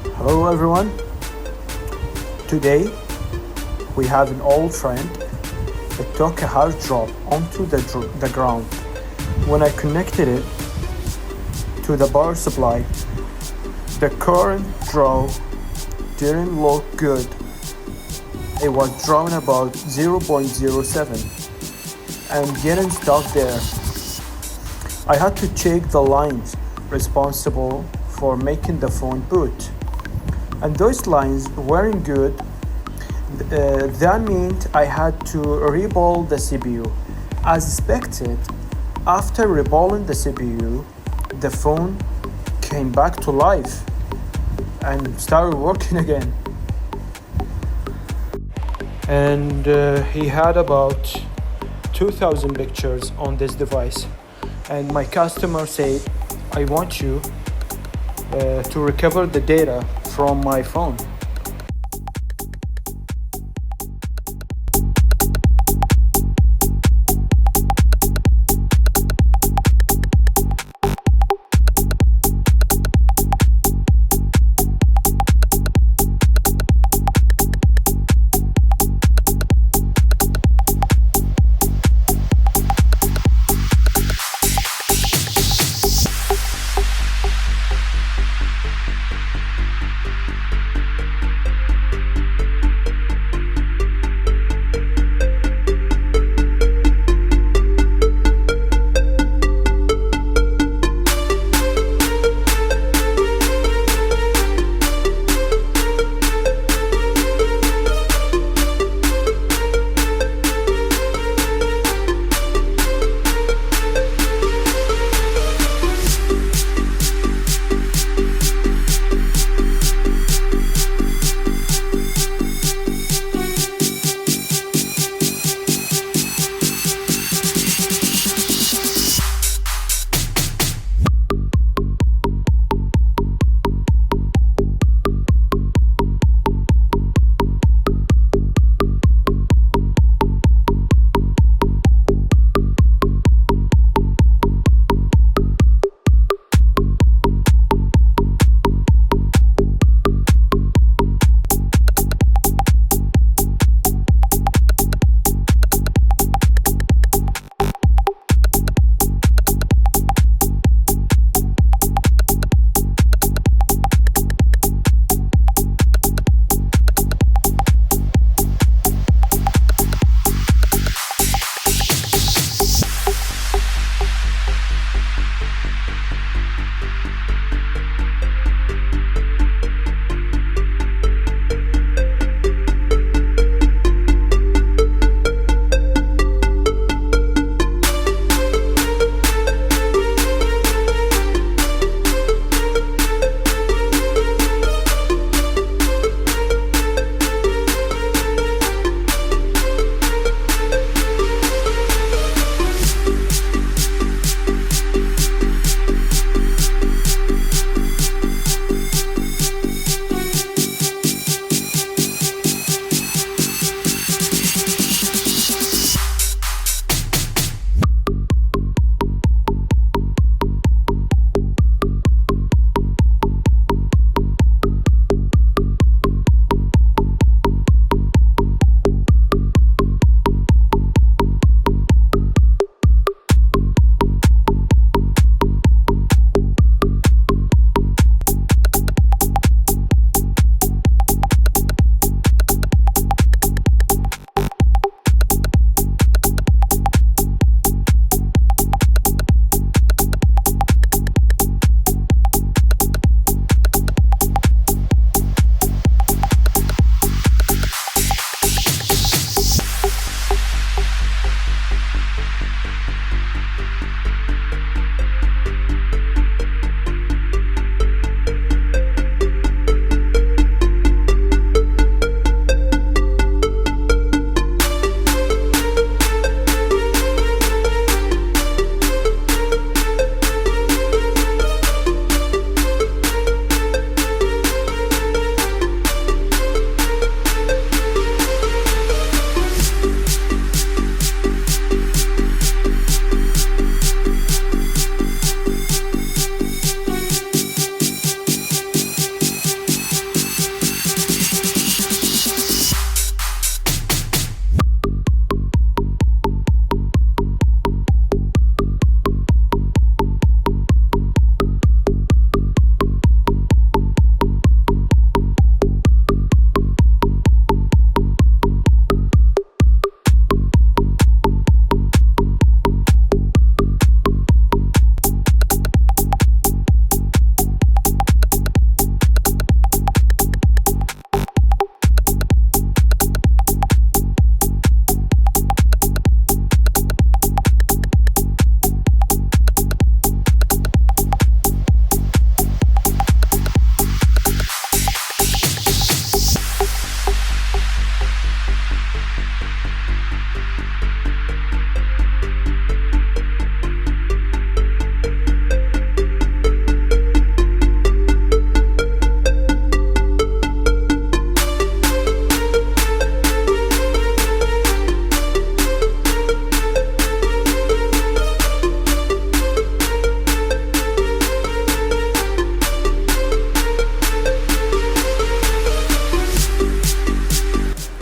Hello everyone. Today we have an old friend that took a hard drop onto the ground. When I connected it to the power supply, the current draw didn't look good. It was drawing about 0.07 and getting stuck there. I had to check the lines responsible for making the phone boot, and those lines weren't good. That meant I had to reball the CPU. As expected, after reballing the CPU, the phone came back to life and started working again. And he had about 2,000 pictures on this device. And my customer said, I want you to recover the data from my phone.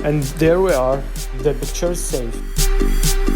And there we are, the picture is safe.